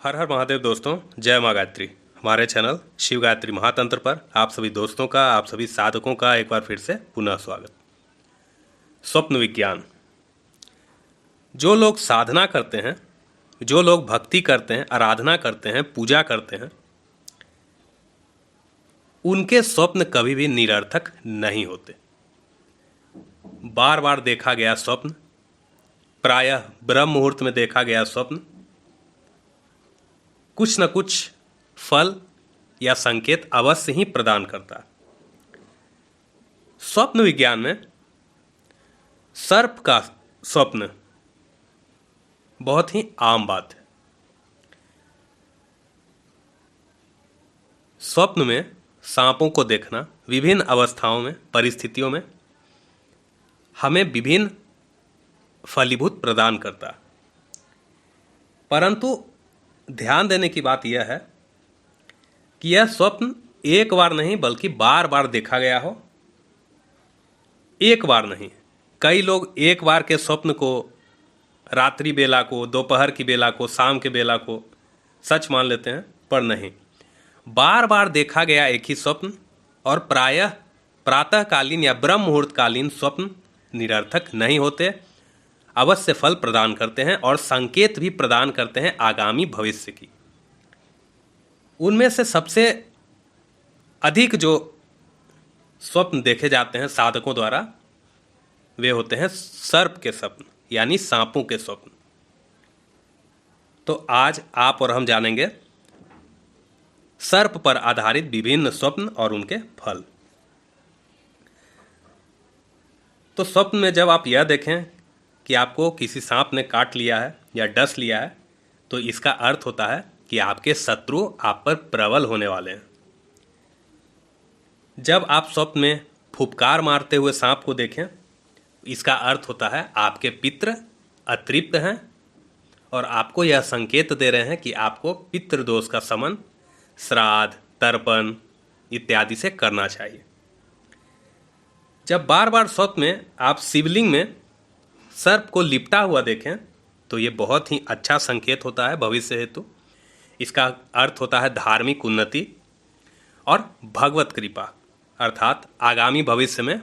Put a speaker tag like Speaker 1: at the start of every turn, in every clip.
Speaker 1: हर हर महादेव दोस्तों, जय माँ गायत्री। हमारे चैनल शिव गायत्री महातंत्र पर आप सभी दोस्तों का, आप सभी साधकों का एक बार फिर से पुनः स्वागत। स्वप्न विज्ञान। जो लोग साधना करते हैं, जो लोग भक्ति करते हैं, आराधना करते हैं, पूजा करते हैं, उनके स्वप्न कभी भी निरर्थक नहीं होते। बार बार देखा गया स्वप्न, प्रायः ब्रह्म मुहूर्त में देखा गया स्वप्न कुछ न कुछ फल या संकेत अवश्य ही प्रदान करता है। स्वप्न विज्ञान में सर्प का स्वप्न बहुत ही आम बात है। स्वप्न में सांपों को देखना विभिन्न अवस्थाओं में, परिस्थितियों में हमें विभिन्न फलीभूत प्रदान करता है। परंतु ध्यान देने की बात यह है कि यह स्वप्न एक बार नहीं बल्कि बार बार देखा गया हो। एक बार नहीं, कई लोग एक बार के स्वप्न को, रात्रि बेला को, दोपहर की बेला को, शाम के बेला को सच मान लेते हैं, पर नहीं, बार बार देखा गया एक ही स्वप्न और प्रायः प्रातःकालीन या ब्रह्म मुहूर्तकालीन स्वप्न निरर्थक नहीं होते, अवश्य फल प्रदान करते हैं और संकेत भी प्रदान करते हैं आगामी भविष्य की। उनमें से सबसे अधिक जो स्वप्न देखे जाते हैं साधकों द्वारा, वे होते हैं सर्प के स्वप्न, यानी सांपों के स्वप्न। तो आज आप और हम जानेंगे सर्प पर आधारित विभिन्न स्वप्न और उनके फल। तो स्वप्न में जब आप यह देखें कि आपको किसी सांप ने काट लिया है या डस लिया है, तो इसका अर्थ होता है कि आपके शत्रु आप पर प्रबल होने वाले हैं। जब आप स्वप्न में फुफकार मारते हुए सांप को देखें, इसका अर्थ होता है आपके पितृ अतृप्त हैं और आपको यह संकेत दे रहे हैं कि आपको पितृदोष का शमन, श्राद्ध, तर्पण इत्यादि से करना चाहिए। जब बार बार स्वप्न में आप शिवलिंग में सर्प को लिपटा हुआ देखें, तो ये बहुत ही अच्छा संकेत होता है भविष्य हेतु। इसका अर्थ होता है धार्मिक उन्नति और भगवत कृपा, अर्थात आगामी भविष्य में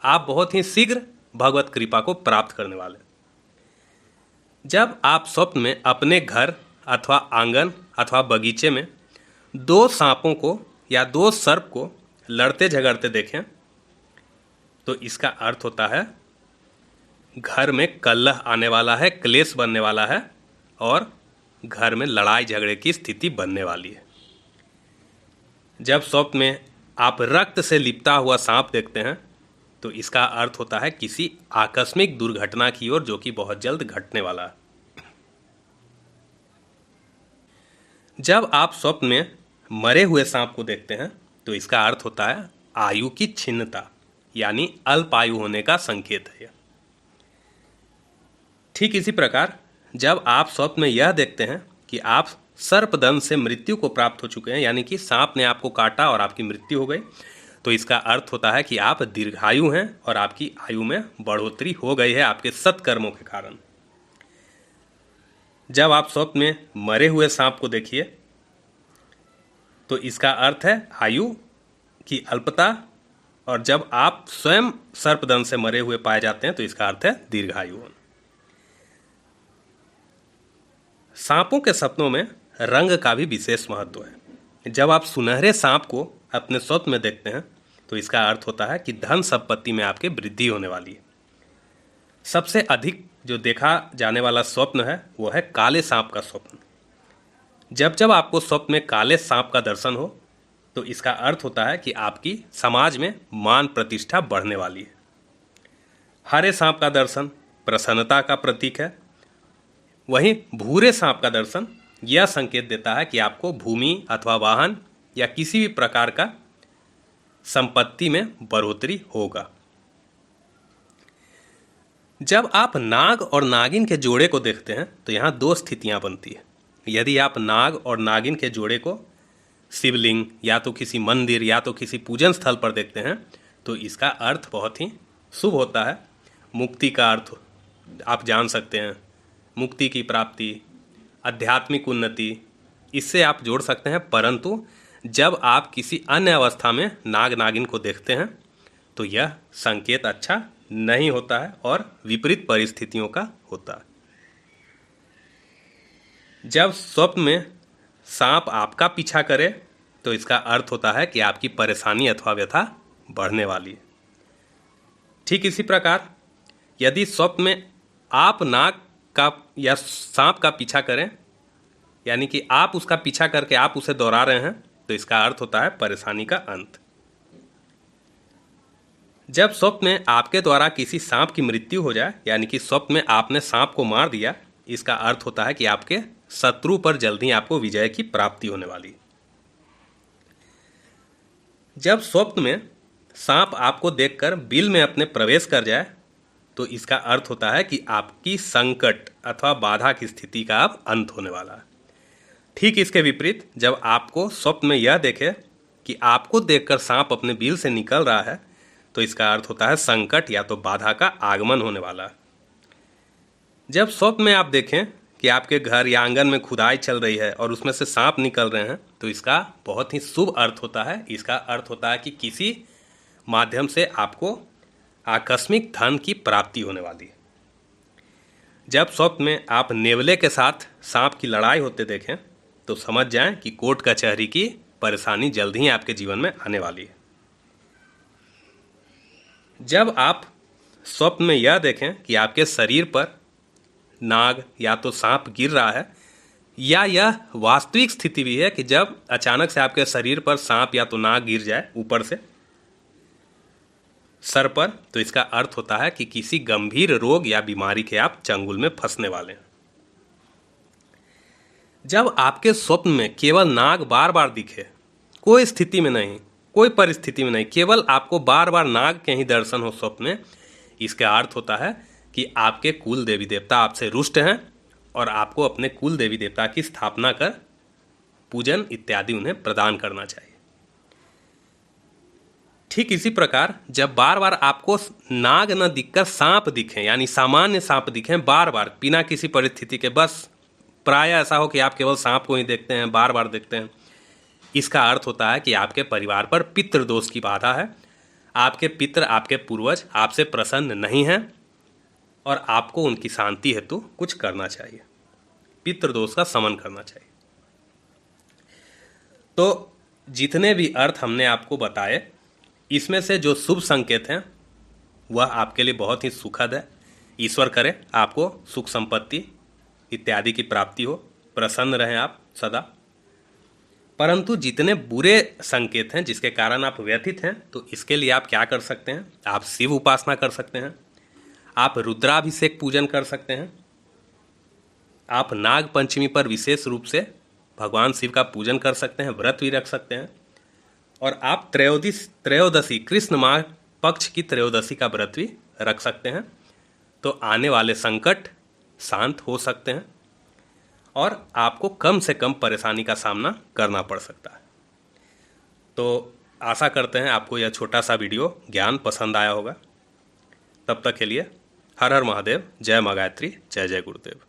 Speaker 1: आप बहुत ही शीघ्र भगवत कृपा को प्राप्त करने वाले। जब आप स्वप्न में अपने घर अथवा आंगन अथवा बगीचे में दो सांपों को या दो सर्प को लड़ते झगड़ते देखें, तो इसका अर्थ होता है घर में कलह आने वाला है, क्लेश बनने वाला है और घर में लड़ाई झगड़े की स्थिति बनने वाली है। जब स्वप्न में आप रक्त से लिपटा हुआ सांप देखते हैं, तो इसका अर्थ होता है किसी आकस्मिक दुर्घटना की ओर, जो कि बहुत जल्द घटने वाला है। जब आप स्वप्न में मरे हुए सांप को देखते हैं, तो इसका अर्थ होता है आयु की छिन्नता, यानी अल्प आयु होने का संकेत है। ठीक इसी प्रकार जब आप स्वप्न में यह देखते हैं कि आप सर्पदंश से मृत्यु को प्राप्त हो चुके हैं, यानी कि सांप ने आपको काटा और आपकी मृत्यु हो गई, तो इसका अर्थ होता है कि आप दीर्घायु हैं और आपकी आयु में बढ़ोतरी हो गई है आपके सत्कर्मों के कारण। जब आप स्वप्न में मरे हुए सांप को देखिए, तो इसका अर्थ है आयु की अल्पता, और जब आप स्वयं सर्पदंश से मरे हुए पाए जाते हैं, तो इसका अर्थ है दीर्घायु होना। सांपों के सपनों में रंग का भी विशेष महत्व है। जब आप सुनहरे सांप को अपने स्वप्न में देखते हैं, तो इसका अर्थ होता है कि धन संपत्ति में आपके वृद्धि होने वाली है। सबसे अधिक जो देखा जाने वाला स्वप्न है, वो है काले सांप का स्वप्न। जब जब आपको स्वप्न में काले सांप का दर्शन हो, तो इसका अर्थ होता है कि आपकी समाज में मान प्रतिष्ठा बढ़ने वाली है। हरे सांप का दर्शन प्रसन्नता का प्रतीक है। वहीं भूरे सांप का दर्शन यह संकेत देता है कि आपको भूमि अथवा वाहन या किसी भी प्रकार का संपत्ति में बढ़ोतरी होगा। जब आप नाग और नागिन के जोड़े को देखते हैं, तो यहाँ दो स्थितियां बनती है। यदि आप नाग और नागिन के जोड़े को शिवलिंग या तो किसी मंदिर या तो किसी पूजन स्थल पर देखते हैं, तो इसका अर्थ बहुत ही शुभ होता है। मुक्ति का अर्थ आप जान सकते हैं, मुक्ति की प्राप्ति, आध्यात्मिक उन्नति, इससे आप जोड़ सकते हैं, परंतु जब आप किसी अन्य अवस्था में नाग नागिन को देखते हैं तो यह संकेत अच्छा नहीं होता है और विपरीत परिस्थितियों का होता है। जब स्वप्न में सांप आपका पीछा करे तो इसका अर्थ होता है कि आपकी परेशानी अथवा व्यथा बढ़ने वाली है। ठीक इसी प्रकार यदि स्वप्न में आप नाग का या सांप का पीछा करें, यानी कि आप उसका पीछा करके आप उसे दोहरा रहे हैं, तो इसका अर्थ होता है परेशानी का अंत। जब स्वप्न में आपके द्वारा किसी सांप की मृत्यु हो जाए, यानी कि स्वप्न में आपने सांप को मार दिया, इसका अर्थ होता है कि आपके शत्रु पर जल्द ही आपको विजय की प्राप्ति होने वाली। जब स्वप्न में सांप आपको देखकर बिल में अपने प्रवेश कर जाए तो इसका अर्थ होता है कि आपकी संकट अथवा बाधा की स्थिति का अब अंत होने वाला है। ठीक इसके विपरीत जब आपको स्वप्न में यह देखे कि आपको देखकर सांप अपने बिल से निकल रहा है तो इसका अर्थ होता है संकट या तो बाधा का आगमन होने वाला है। जब स्वप्न में आप देखें कि आपके घर या आंगन में खुदाई चल रही है और उसमें से सांप निकल रहे हैं तो इसका बहुत ही शुभ अर्थ होता है। इसका अर्थ होता है कि किसी माध्यम से आपको आकस्मिक धन की प्राप्ति होने वाली है। जब स्वप्न में आप नेवले के साथ सांप की लड़ाई होते देखें तो समझ जाएं कि कोर्ट कचहरी की परेशानी जल्द ही आपके जीवन में आने वाली है। जब आप स्वप्न में यह देखें कि आपके शरीर पर नाग या तो सांप गिर रहा है, या यह वास्तविक स्थिति भी है कि जब अचानक से आपके शरीर पर सांप या तो नाग गिर जाए ऊपर से सर पर, तो इसका अर्थ होता है कि किसी गंभीर रोग या बीमारी के आप चंगुल में फंसने वाले हैं। जब आपके स्वप्न में केवल नाग बार बार दिखे, कोई स्थिति में नहीं, कोई परिस्थिति में नहीं, केवल आपको बार बार नाग के ही दर्शन हो स्वप्न में, इसका अर्थ होता है कि आपके कुल देवी देवता आपसे रुष्ट हैं और आपको अपने कुल देवी देवता की स्थापना कर पूजन इत्यादि उन्हें प्रदान करना चाहिए। ठीक इसी प्रकार जब बार बार आपको नाग न दिखकर सांप दिखें, यानी सामान्य सांप दिखें बार बार बिना किसी परिस्थिति के, बस प्राय ऐसा हो कि आप केवल सांप को ही देखते हैं, बार बार देखते हैं, इसका अर्थ होता है कि आपके परिवार पर पितृदोष की बाधा है। आपके पितृ, आपके पूर्वज आपसे प्रसन्न नहीं हैं और आपको उनकी शांति हेतु कुछ करना चाहिए, पितृदोष का शमन करना चाहिए। तो जितने भी अर्थ हमने आपको बताए, इसमें से जो शुभ संकेत हैं वह आपके लिए बहुत ही सुखद है। ईश्वर करे आपको सुख संपत्ति इत्यादि की प्राप्ति हो, प्रसन्न रहें आप सदा। परंतु जितने बुरे संकेत हैं जिसके कारण आप व्यथित हैं, तो इसके लिए आप क्या कर सकते हैं? आप शिव उपासना कर सकते हैं, आप रुद्राभिषेक पूजन कर सकते हैं, आप नाग पंचमी पर विशेष रूप से भगवान शिव का पूजन कर सकते हैं, व्रत भी रख सकते हैं, और आप त्रयोदशी कृष्ण माह पक्ष की त्रयोदशी का व्रत भी रख सकते हैं। तो आने वाले संकट शांत हो सकते हैं और आपको कम से कम परेशानी का सामना करना पड़ सकता है। तो आशा करते हैं आपको यह छोटा सा वीडियो ज्ञान पसंद आया होगा। तब तक के लिए हर हर महादेव, जय माँ गायत्री, जय जय गुरुदेव।